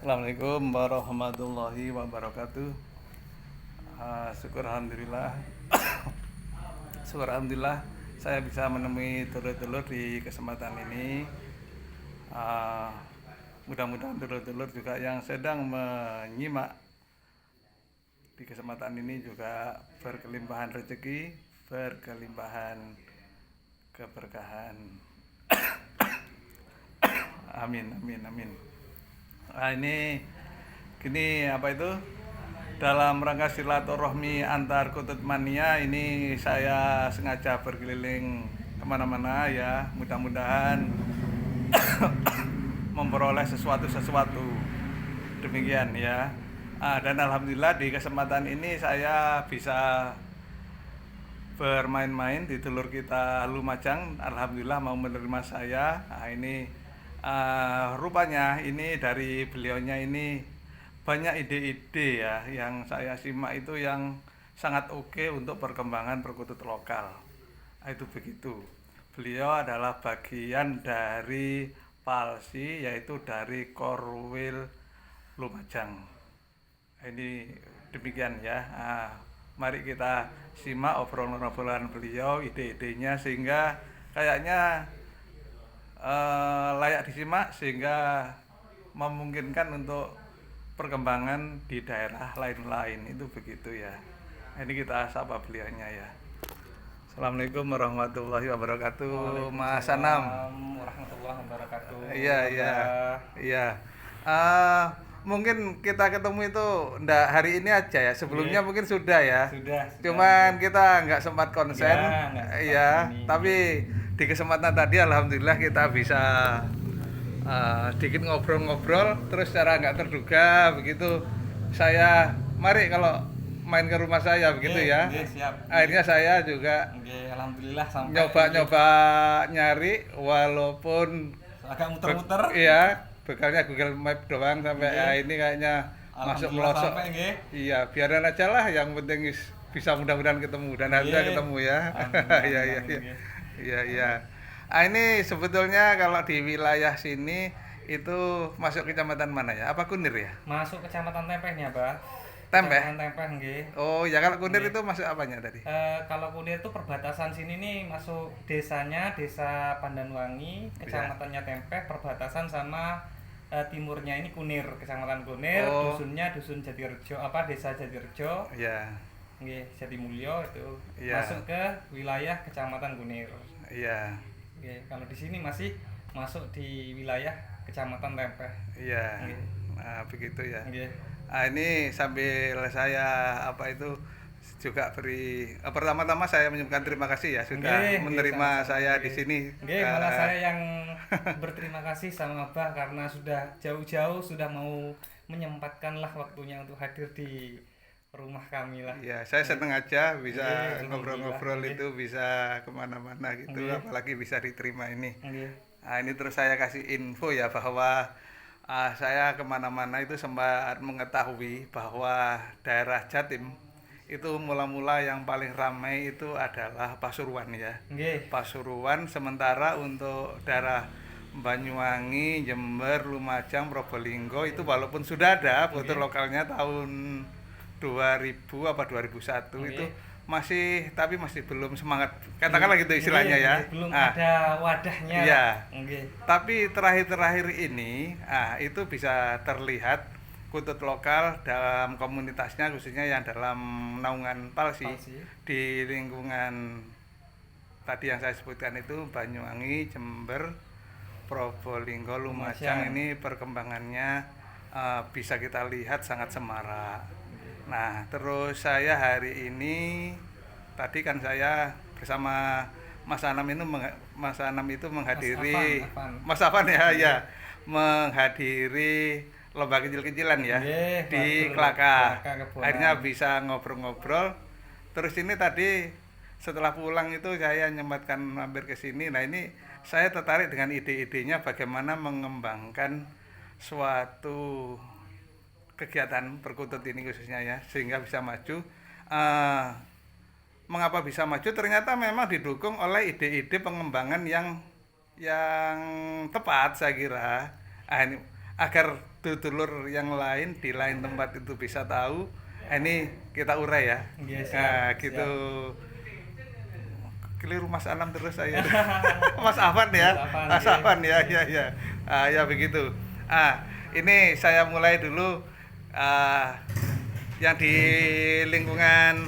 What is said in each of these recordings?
Assalamualaikum warahmatullahi wabarakatuh. Syukur alhamdulillah. Syukur alhamdulillah saya bisa menemui dulur-dulur di kesempatan ini. Ah, Mudah-mudahan dulur-dulur juga yang sedang menyimak di kesempatan ini juga berkelimpahan rezeki, berkelimpahan keberkahan. Amin, amin, amin. Ini gini apa itu? Dalam rangka silaturahmi antar kutub mania ini saya sengaja berkeliling kemana-mana ya. Mudah-mudahan memperoleh sesuatu demikian ya. Dan alhamdulillah di kesempatan ini saya bisa bermain-main di telur kita Lumajang. Alhamdulillah mau menerima saya. Ini rupanya ini dari beliaunya ini banyak ide-ide ya yang saya simak itu yang sangat oke untuk perkembangan perkutut lokal. Itu begitu. Beliau adalah bagian dari Palsi, yaitu dari Korwil Lumajang. Ini demikian ya. Mari kita simak obrolan-obrolan beliau, ide-idenya sehingga kayaknya layak disimak sehingga memungkinkan untuk perkembangan di daerah lain-lain. Itu begitu ya. Ini kita sapa beliaunya ya. Assalamualaikum warahmatullahi wabarakatuh, Mas Anam. Warahmatullahi wabarakatuh. Iya, iya, iya. Mungkin kita ketemu itu ndak hari ini aja ya. Sebelumnya mungkin sudah ya. Sudah. Cuman kita nggak sempat konsen. Ya, nggak sempat Iya, ini. tapi di kesempatan tadi alhamdulillah kita bisa sedikit ngobrol-ngobrol terus secara nggak terduga begitu. Mari kalau main ke rumah saya begitu ya. Siap. Akhirnya saya juga Alhamdulillah sampai nyoba-nyoba nyari walaupun agak muter-muter. iya, bekalnya Google Map doang sampai ya ini kayaknya masuk melosok. Sampai, nggih. Iya, biarin aja lah, yang penting bisa mudah-mudahan ketemu dan akhirnya ketemu ya. Iya, iya, iya. Iya, iya. Ini sebetulnya kalau di wilayah sini itu masuk kecamatan mana ya? Apa Kunir ya? Masuk Kecamatan Tempeh nih, Abah. Tempeh? Kecamatan Tempeh nggih. Oh, ya kalau Kunir itu masuk apanya tadi? Kalau Kunir itu perbatasan sini nih masuk desanya Desa Pandanwangi, kecamatannya Tempeh, perbatasan sama timurnya ini Kunir, Kecamatan Kunir, Oh. dusunnya Dusun Jatirejo, Desa Jatirejo, Iya. nggih, Jatimulyo itu. Iya. Masuk ke wilayah Kecamatan Kunir. Iya. Nggih, kalau di sini masih masuk di wilayah Kecamatan Tempeh. Iya. Nggih. Nah, begitu ya. Nggih. Ini sambil saya pertama-tama saya mengucapkan terima kasih ya sudah Nggih, menerima sama-sama, saya nggih. di sini. Nggih, malah saya yang berterima kasih sama Abah karena sudah jauh-jauh sudah mau menyempatkanlah waktunya untuk hadir di rumah kami lah. Ya, saya senang aja bisa Nggih, ngobrol-ngobrol alhamdulillah, itu bisa kemana-mana gitu, Nggih. apalagi bisa diterima ini. Nggih. Ini terus saya kasih info ya bahwa saya kemana-mana itu sempat mengetahui bahwa daerah Jatim itu mula-mula yang paling ramai itu adalah Pasuruan ya. Nggih. Pasuruan, sementara untuk daerah Banyuwangi, Jember, Lumajang, Probolinggo itu walaupun sudah ada foto lokalnya tahun 2000 apa 2001 itu masih belum semangat katakanlah gitu istilahnya ya. Belum ada wadahnya. Iya. Nggih. Tapi terakhir-terakhir ini itu bisa terlihat kutut lokal dalam komunitasnya khususnya yang dalam naungan Palsi. Di lingkungan tadi yang saya sebutkan itu Banyuwangi, Jember, Probolinggo, Lumajang ini perkembangannya bisa kita lihat sangat semarak. Nah, terus saya hari ini tadi kan saya bersama Mas Anam itu menghadiri Mas Afan ya, ya, menghadiri lomba kecil-kecilan ya di Klaka. Akhirnya bisa ngobrol-ngobrol. Terus ini tadi setelah pulang itu saya nyempatkan mampir ke sini. Nah, ini saya tertarik dengan ide-idenya bagaimana mengembangkan suatu kegiatan perkutut ini khususnya ya sehingga bisa maju. Mengapa bisa maju? Ternyata memang didukung oleh ide-ide pengembangan yang tepat saya kira. Ini agar dulur yang lain di lain tempat itu bisa tahu. Ini kita urai ya. Iya, siap, Nah, siap. gitu. Keliru Mas Anam terus saya. Mas Afan ya. Mas Afan, Mas iya. Afan ya, ya, ya. Ya begitu. Ini saya mulai dulu yang di lingkungan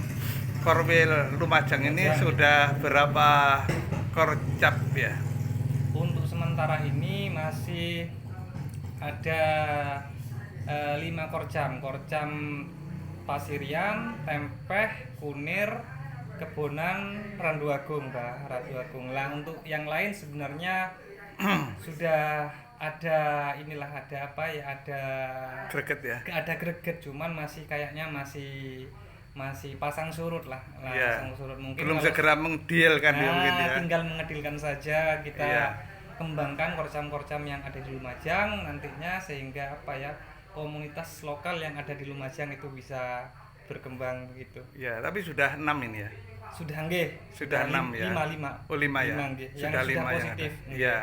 Korwil Lumajang ini sudah berapa korcap ya? Untuk sementara ini masih ada 5 korcam Pasirian, Tempeh, Kunir, Kebonan, Randu Agung, Mbak. Randu Agung. Lah untuk yang lain sebenarnya sudah ada ada apa ya, Greget ya. ada greget, cuman masih kayaknya masih pasang surut lah. Iya. Pasang surut mungkin Belum kalau- segera mengdealkan ya mungkin ya. tinggal mengedilkan saja kita. Iya. Kembangkan korcam-korcam yang ada di Lumajang nantinya, sehingga apa ya, komunitas lokal yang ada di Lumajang itu bisa berkembang begitu. Ya, tapi sudah 6 ini ya. Sudah nggih. Sudah 6 ya. 5. Oh, 5 ya. Nggih. Sudah Yang 5 yang positif. ada. Iya.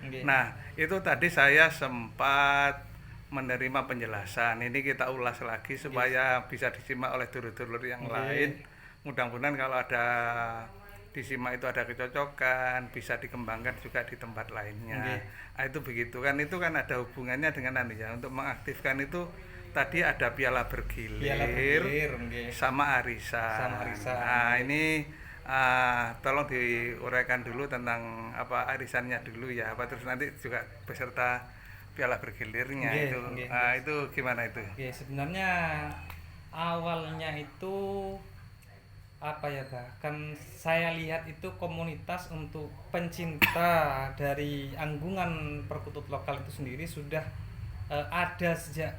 Nggih. Nah, itu tadi saya sempat menerima penjelasan. Ini kita ulas lagi supaya bisa disimak oleh dulur-dulur yang Nggih. lain. Mudah-mudahan kalau ada disimak itu ada kecocokan, bisa dikembangkan juga di tempat lainnya. Nggih. Itu begitu kan, itu kan ada hubungannya dengan ya. Untuk mengaktifkan itu tadi ada piala bergilir, nggih. sama arisan. Sama arisan. Nah, ini tolong diuraikan dulu tentang apa arisannya dulu ya, apa terus nanti juga beserta piala bergilirnya Nggih, itu. nggih, Itu gimana itu? Oke, sebenarnya awalnya itu apa ya, bahkan saya lihat itu komunitas untuk pencinta dari anggungan perkutut lokal itu sendiri sudah ada sejak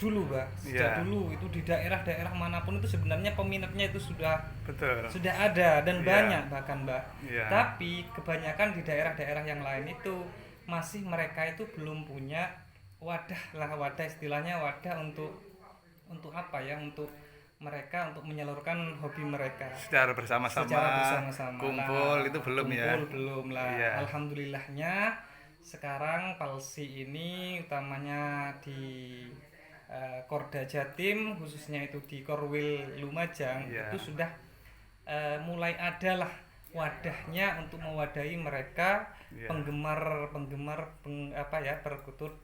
dulu, sejak Iya. dulu itu di daerah-daerah manapun itu sebenarnya peminatnya itu sudah Betul. ada dan Iya. banyak bahkan, Mbak. Iya. Tapi kebanyakan di daerah-daerah yang lain itu masih mereka itu belum punya wadah istilahnya, wadah untuk apa ya, untuk mereka untuk menyalurkan hobi mereka Secara bersama-sama, kumpul Nah, itu belum ya. kumpul belum lah. Iya. Alhamdulillahnya sekarang Palsi ini utamanya di Korda Jatim, khususnya itu di Korwil Lumajang, Iya. itu sudah mulai ada lah wadahnya untuk mewadahi mereka. Iya. penggemar perkutut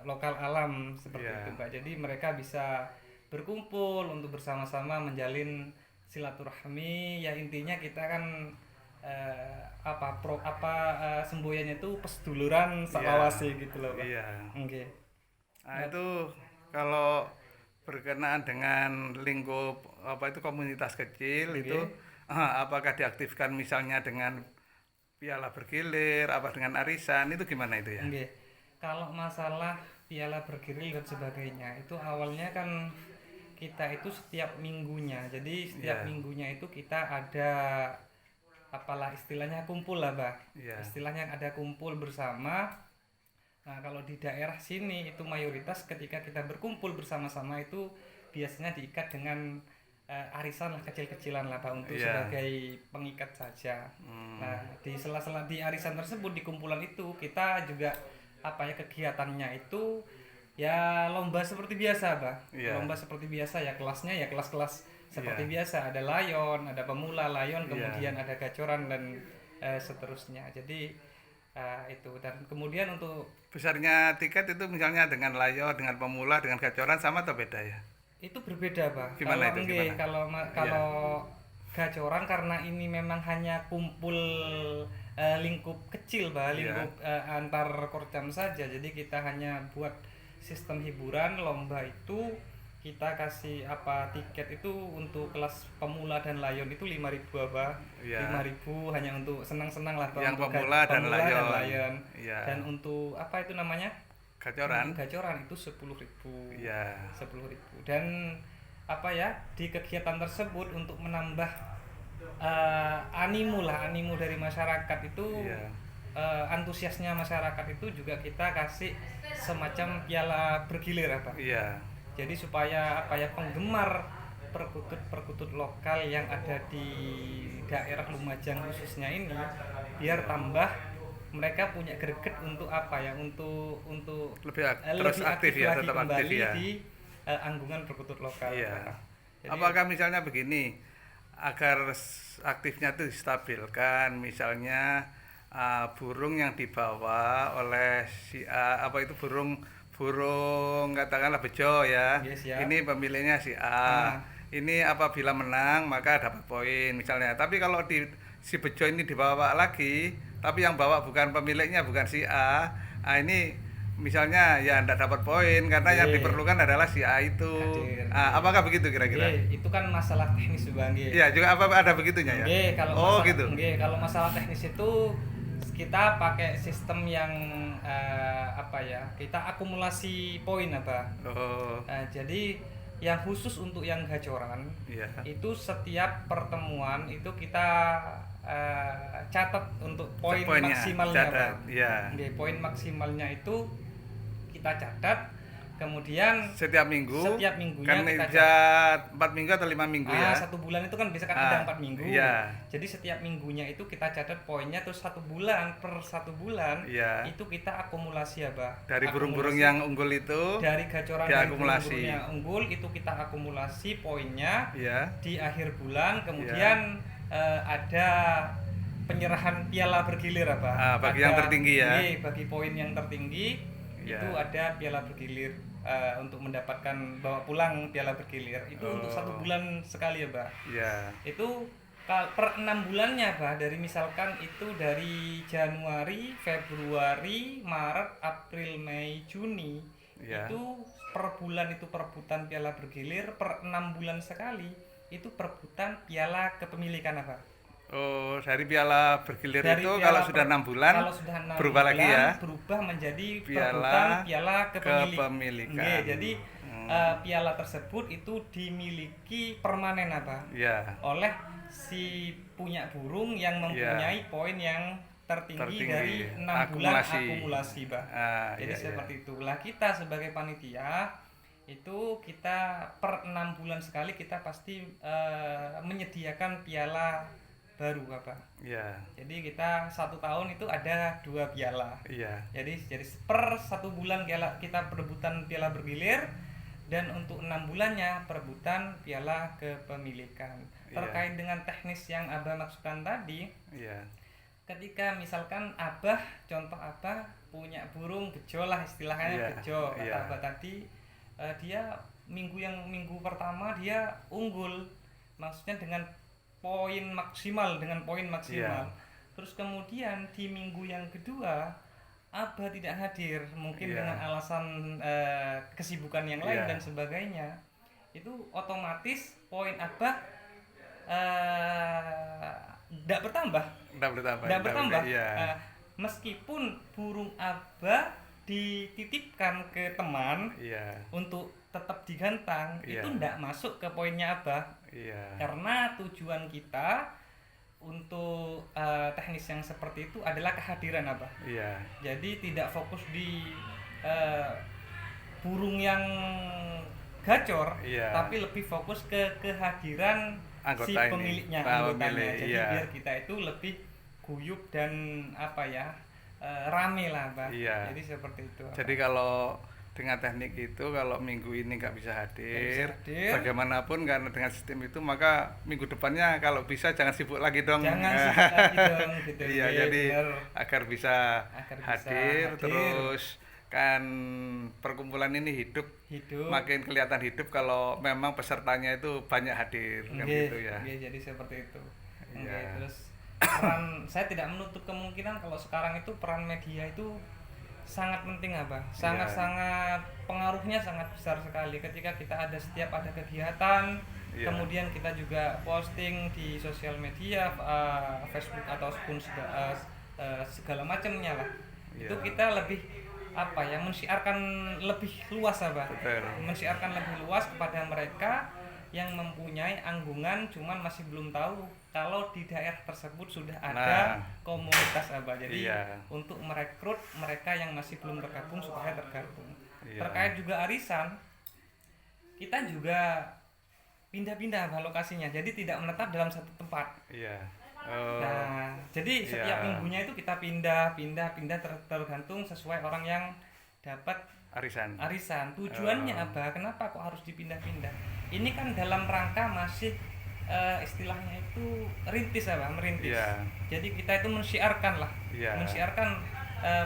lokal alam seperti Iya. itu, Mbak. Jadi mereka bisa berkumpul untuk bersama-sama menjalin silaturahmi. Ya intinya kita kan semboyannya itu pesduluran salawasi gitu loh, Pak. Iya. Oke. Nah, itu kalau berkenaan dengan lingkup komunitas kecil itu apakah diaktifkan misalnya dengan piala bergilir, dengan arisan, itu gimana itu ya? Oke. Kalau masalah piala bergilir dan sebagainya, itu awalnya kan kita itu setiap minggunya. Jadi setiap Iya. minggunya itu kita ada istilahnya kumpul lah, Mbak. Iya. Istilahnya ada kumpul bersama. Nah, kalau di daerah sini itu mayoritas ketika kita berkumpul bersama-sama itu biasanya diikat dengan arisan lah, kecil-kecilan lah, Pak, untuk Iya. sebagai pengikat saja. Nah, di sela-sela di arisan tersebut, di kumpulan itu kita juga kegiatannya itu ya lomba seperti biasa, Pak. Iya. Lomba seperti biasa ya, kelasnya ya kelas-kelas seperti biasa, ada layon, ada pemula layon, kemudian ada gacoran dan seterusnya. Jadi itu, dan kemudian untuk Besarnya tiket itu misalnya dengan layon, dengan pemula, dengan gacoran sama atau beda ya? itu berbeda, Pak. Gimana Kalau itu, nggih, gimana? kalau gacoran karena ini memang hanya kumpul lingkup kecil, Pak, lingkup antar korcam saja. Jadi kita hanya buat sistem hiburan. Lomba itu kita kasih tiket itu untuk kelas pemula dan layon itu 5.000, Pak. Iya. 5.000 hanya untuk senang-senang lah, Pak. Yang untuk pemula dan layon. Iya. Dan untuk itu namanya? Gacoran? Gacoran itu 10.000. Iya. 10.000. Dan di kegiatan tersebut untuk menambah animo dari masyarakat itu, Iya. antusiasnya masyarakat itu juga kita kasih semacam piala bergilir, Pak. Iya. Jadi supaya penggemar perkutut lokal yang ada di daerah Lumajang khususnya ini biar tambah mereka punya greget untuk apa ya, untuk terus lebih aktif ya, lagi tetap kembali aktif ya. di anggungan perkutut lokal. Iya. Pak. Jadi, Apakah misalnya begini, agar aktifnya itu distabilkan, misalnya burung yang dibawa oleh si A, apa itu burung burung katakanlah bejo ya, yes, ya. ini pemiliknya si A. Nah. Ini apabila menang maka dapat poin misalnya. Tapi kalau si bejo ini dibawa lagi, tapi yang bawa bukan pemiliknya, bukan si A, ini misalnya ya tidak dapat poin karena yang Ye. diperlukan adalah si A itu. Hadir. Apakah begitu kira-kira? Itu kan masalah teknis Bang. Iya, juga apa ada begitunya ya? Kalau oh, masalah, gitu. Kalau masalah teknis itu kita pakai sistem yang kita akumulasi poin apa. Jadi yang khusus untuk yang gacoran, iya. itu setiap pertemuan itu kita catat untuk poin maksimalnya, Pak. Iya. Poin maksimalnya itu kita catat, kemudian setiap minggunya kan kita bisa 4 minggu atau 5 minggu ya. 1 bulan itu kan bisa ada 4 minggu. Iya. Jadi setiap minggunya itu kita catat poinnya, terus 1 bulan per 1 bulan iya. itu kita akumulasi ya, Pak. Dari burung-burung yang unggul itu dari gacoran dari burung-burung yang unggul itu kita akumulasi poinnya. Iya. Di akhir bulan kemudian ada penyerahan piala bergilir apa? Bagi yang tertinggi ya. Bagi poin yang tertinggi itu ada piala bergilir untuk mendapatkan bawa pulang piala bergilir itu untuk 1 bulan sekali ya, Pak. Iya. Itu per 6 bulannya, Pak. Dari misalkan itu dari Januari, Februari, Maret, April, Mei, Juni. Iya. Itu per bulan itu perebutan piala bergilir, per 6 bulan sekali itu perebutan piala kepemilikan apa? Oh, dari piala bergilir itu kalau sudah 6 bulan berubah lagi ya. Berubah menjadi perebutan piala kepemilikan. Jadi piala tersebut itu dimiliki permanen apa? Iya. Oleh si punya burung yang mempunyai poin yang tertinggi dari 6 bulan akumulasi, Pak. Jadi seperti itulah kita sebagai panitia itu kita per 6 bulan sekali kita pasti menyediakan piala baru apa? Iya. Jadi kita 1 tahun itu ada 2 piala. Iya. Jadi per 1 bulan kita perebutan piala bergilir, dan untuk 6 bulannya perebutan piala kepemilikan. Terkait dengan teknis yang Abah maksudkan tadi. Iya. Ketika misalkan contoh Abah punya burung bejo lah istilahnya, bejo kata Abah tadi, dia minggu pertama dia unggul, maksudnya dengan poin maksimal. Terus kemudian di minggu yang kedua Abah tidak hadir, mungkin dengan alasan kesibukan yang lain dan sebagainya. Itu otomatis poin Abah tidak bertambah. Meskipun burung Abah dititipkan ke teman untuk tetap digantang, itu tidak masuk ke poinnya Abah. Karena tujuan kita untuk teknis yang seperti itu adalah kehadiran Abah. Jadi tidak fokus di burung yang gacor, tapi lebih fokus ke kehadiran si pemiliknya, anggotanya. Jadi biar kita itu lebih guyup dan rame lah, Pak. Jadi seperti itu. Jadi kalau dengan teknik itu kalau minggu ini nggak bisa hadir, bagaimanapun karena dengan sistem itu maka minggu depannya kalau bisa jangan sibuk lagi dong. Gitu. Iya, jadi agar bisa hadir terus kan perkumpulan ini hidup. Makin kelihatan hidup kalau memang pesertanya itu banyak hadir kan gitu ya. Jadi seperti itu. Terus peran saya tidak menutup kemungkinan kalau sekarang itu peran media itu sangat penting Abah, sangat pengaruhnya sangat besar sekali ketika kita setiap ada kegiatan, kemudian kita juga posting di sosial media, Facebook ataupun segala macamnya lah. Itu kita lebih mensiarkan lebih luas Abah, mensiarkan lebih luas kepada mereka yang mempunyai anggungan cuman masih belum tahu kalau di daerah tersebut sudah ada komunitas Abah. Jadi untuk merekrut mereka yang masih belum tergabung supaya tergabung. Terkait juga arisan, kita juga pindah-pindah Abah lokasinya. Jadi tidak menetap dalam satu tempat. Oh, Nah, jadi setiap iya. minggunya itu kita pindah tergantung sesuai orang yang dapat Arisan. arisan. Tujuannya Oh, apa? Kenapa kok harus dipindah-pindah? Ini kan dalam rangka masih istilahnya itu rintis apa? Merintis. iya, Jadi kita itu mensiarkan lah, iya, mensiarkan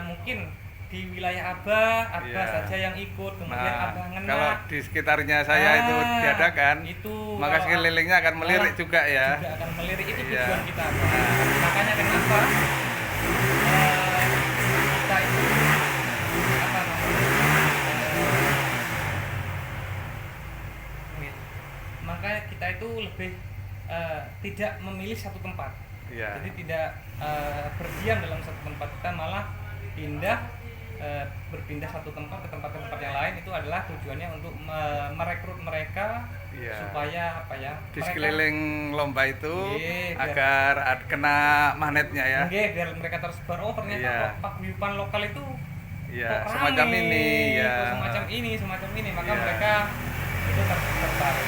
mungkin di wilayah Abah iya. saja yang ikut, kemudian Nah, Abah kalau ngena. di sekitarnya saya itu diadakan, Itu maka kalau sekelilingnya akan melirik malah juga ya. juga akan melirik, itu Iya. tujuan kita Abah. Nah, Makanya kenapa eh, kita itu apa namanya eh, makanya kita itu lebih tidak memilih satu tempat. iya, Jadi tidak berdiam dalam satu tempat, kita malah pindah berpindah satu tempat ke tempat yang lain. Itu adalah tujuannya untuk merekrut mereka iya. supaya apa ya, Di mereka sekeliling lomba itu Iya, agar kena magnetnya ya. biar mereka tersebar, oh ternyata Iya. kok paguyuban lokal itu Iya, kok rame, semacam ini ya. kok semacam ini, maka Iya. mereka itu tertarik.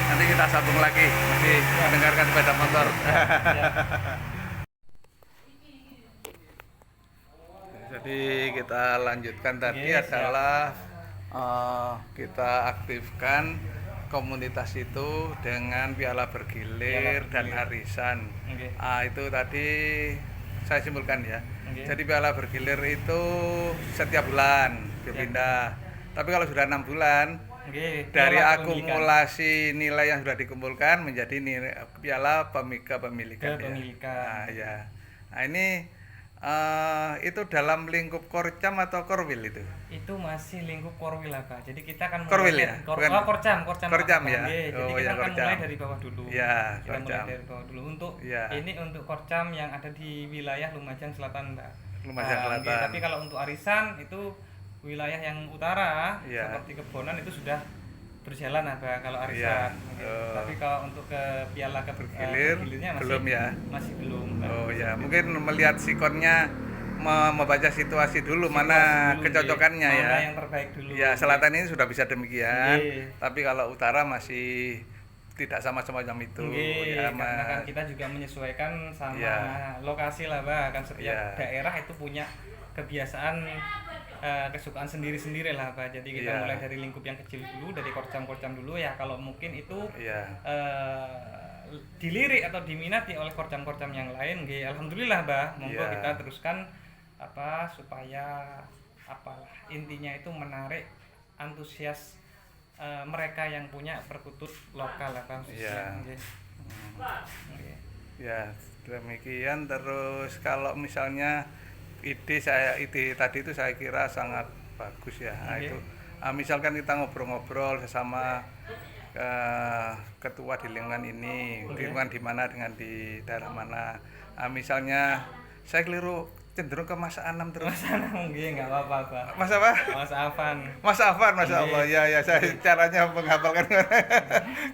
Nanti kita sambung lagi, masih mendengarkan sepeda motor. Ya. Jadi kita lanjutkan tadi Yes, siap. adalah kita aktifkan komunitas itu dengan piala bergilir Piala dan bergilir. arisan. Oke. Itu tadi saya simpulkan ya. Oke. Jadi piala bergilir itu setiap bulan berpindah. Tapi kalau sudah 6 bulan Oke, dari piala akumulasi nilai yang sudah dikumpulkan menjadi piala kepemilikan ya. Kepemilikan. Nah, ya. Nah, ini itu dalam lingkup Korcam atau Korwil itu? itu masih lingkup Korwil lah Pak. Jadi kita kan Korwil mulai ya? dari- Bukan? Korcam Korcam ya? Oke, jadi Oh, kita ya, akan Korcam. mulai dari bawah dulu. Ya, Kita mulai Korcam. dari bawah dulu untuk Ya. ini untuk Korcam yang ada di wilayah Lumajang Selatan Mbak. Lumajang Oke, Selatan. tapi kalau untuk arisan itu wilayah yang utara Ya. seperti Kebonan itu sudah berjalan apa kalau Ya. arisan. Oke. Oh. Tapi kalau untuk ke piala bergilirnya masih belum ya? Masih belum. Mbak. Oh ya, mungkin melihat sikonnya membaca situasi dulu Situasi mana dulu, kecocokannya nggih. ya. Mana yang terbaik dulu. Ya, selatan ini sudah bisa demikian, Nggih. tapi kalau utara masih tidak sama semacam itu Nggih, ya, karena kan Mas. kita juga menyesuaikan sama Iya. lokasi lah, Pak. Kan setiap Iya. daerah itu punya kebiasaan kesukaan sendiri-sendiri lah, Pak. Jadi kita Iya. mulai dari lingkup yang kecil dulu, dari korcam-korcam dulu ya. Kalau mungkin itu Iya. dilirik atau diminati oleh korcam-korcam yang lain, nggih. Alhamdulillah, Mbah. Monggo Iya. kita teruskan supaya apalah intinya itu menarik antusias mereka yang punya perkutut lokal lah, Pak. Iya. Nggih. Nggih. Ya, demikian. Terus kalau misalnya ide tadi itu saya kira sangat bagus ya. Nah, Oke. itu misalkan kita ngobrol-ngobrol sesama ketua di lingkungan ini, Oke. lingkungan di mana dengan di daerah mana. Misalnya saya keliru cenderung ke Mas Anam terus. Mas Anam, nggih, nggak apa-apa, Pak. Mas apa? Mas Afan. Mas Afan, Masya Allah. Oke. Ya, ya, saya caranya menghafalkan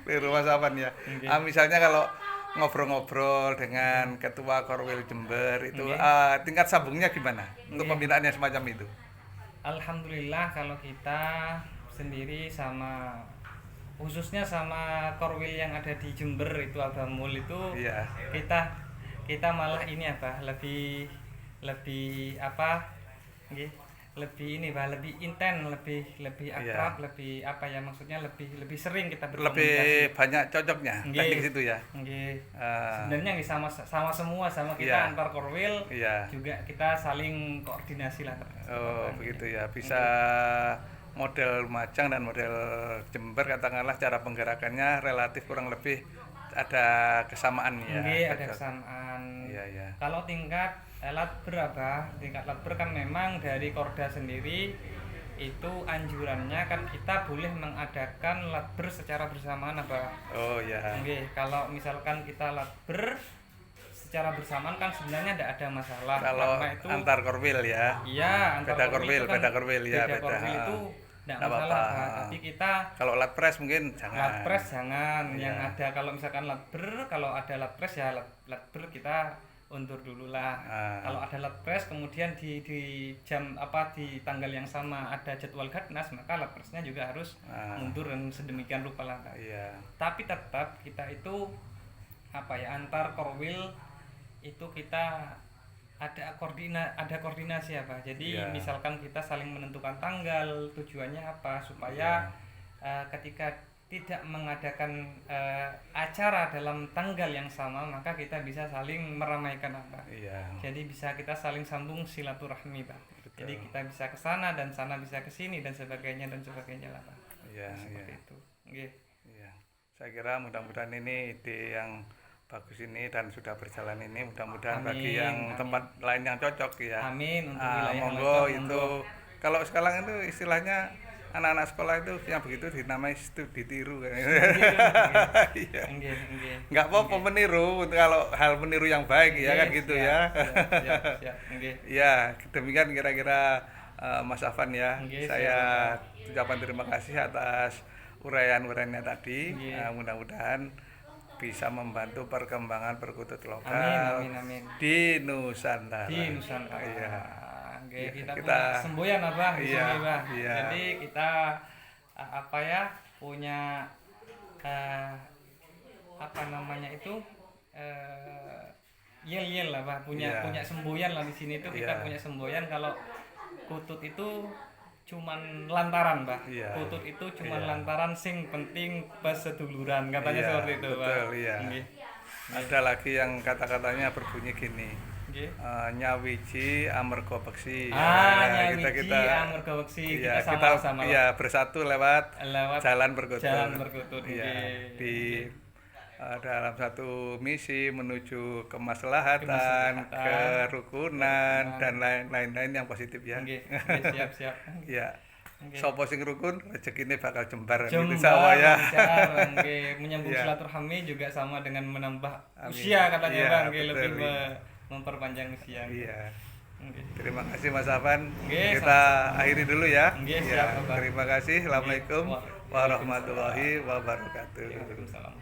keliru Mas Afan ya. Oke. Misalnya kalau ngobrol-ngobrol dengan Ketua Korwil Jember itu Oke. tingkat sambungnya gimana untuk Oke. pembinaannya semacam itu? Alhamdulillah kalau kita sendiri khususnya sama Korwil yang ada di Jember itu Abamul itu Iya. kita malah ini lebih apa nggih, lebih ini Pak, lebih intens, lebih akrab, lebih apa ya maksudnya lebih sering kita berkomunikasi. Lebih banyak cocoknya Nggih. teknik situ ya. Nggih. Ah, Sebenarnya nggih sama semua sama kita Iya. antar Korwil Iya. juga kita saling koordinasi lah. Oh, begitu ya. Bisa model Lumajang dan model Jember katakanlah cara penggerakannya relatif kurang lebih ada kesamaan ya. Nggih, ada Cocok. kesamaan. Iya, iya. Kalau tingkat tingkat latber kan memang dari Korda sendiri itu anjurannya kan kita boleh mengadakan latber secara bersamaan Oh ya. Nggih, kalau misalkan kita latber secara bersamaan kan sebenarnya tidak ada masalah Kalau karena itu antar korwil ya. iya antar beda korwil korwil, itu kan beda korwil ya, beda beda. korwil itu tidak Nggak masalah apa-apa. Pak. Tapi kita Kalau lat press mungkin jangan. latpres jangan Iya. yang ada kalau misalkan latber, kalau ada latpres ya latber kita undur dulu lah. Ah. Kalau ada latpres kemudian di jam di tanggal yang sama ada jadwal Gatnas, maka latpresnya juga harus mundur dan sedemikian rupa lah, Pak. Iya. Tapi tetap kita itu antar korwil itu kita ada koordinasi ya, Pak. Jadi Iya. misalkan kita saling menentukan tanggal, tujuannya apa supaya ketika tidak mengadakan acara dalam tanggal yang sama, maka kita bisa saling meramaikan, Pak. Iya. Jadi bisa kita saling sambung silaturahmi, Pak. Betul. Jadi kita bisa ke sana dan sana bisa ke sini dan sebagainya lah, Pak. Iya, Seperti iya. itu. Nggih. Iya. Saya kira mudah-mudahan ini ide yang bagus ini dan sudah berjalan ini, mudah-mudahan bagi yang tempat lain yang cocok ya. Amin, untuk wilayah yang monggo cocok, itu monggo. kalau sekarang itu istilahnya anak-anak sekolah itu yang begitu dinamai studi tiru kan. Iya. Nggih. Nggak apa-apa meniru kalau hal meniru yang baik ya kan gitu ya. Siap. Nggih. Ya, demikian kira-kira Mas Afan ya. Nggih, Saya ucapkan terima kasih atas uraian-uraiannya tadi. Nggih. Mudah-mudahan bisa membantu perkembangan perkutut lokal Amin. di Nusantara. Di Nusantara. Iya. Oke, kita Kita- punya semboyan apa di Iya, sini, Pak. iya. Jadi kita punya yel lah, Pak. Iya. Punya semboyan lah di sini itu kita Iya. punya semboyan kalau kutut itu cuman lantaran, Pak. Iya. Kutut itu cuman Iya. lantaran sing penting peseduluran katanya Iya, seperti itu, Pak. betul, iya. Nggih. Ada lagi yang kata-katanya berbunyi gini. Nggih. Nyawiji amerga beksi. Nyawiji amarga weksi. Iya, Kita sama-sama lah. iya, bersatu lewat jalan berkutut. Jalan berkutut. Iya, Nggih. di dalam satu misi menuju kemaslahatan, kerukunan dan lain-lain yang positif ya. Nggih, siap. Iya. Nggih. Sopo sing rukun rezekine bakal jembar gitu Jembar, sama ya. lancar, nggih. Menyambung Iya. silaturahmi juga sama dengan menambah Amin. usia katanya, Iya, Bang. Nggih, betul, lebih iya. memperpanjang usia. Iya. Nggih. Terima kasih Mas Afan. Nggih, Kita akhiri dulu ya. Nggih, Ya, siap, Bapak. terima kasih. Assalamualaikum Nggih. warahmatullahi wabarakatuh. Waalaikumsalam.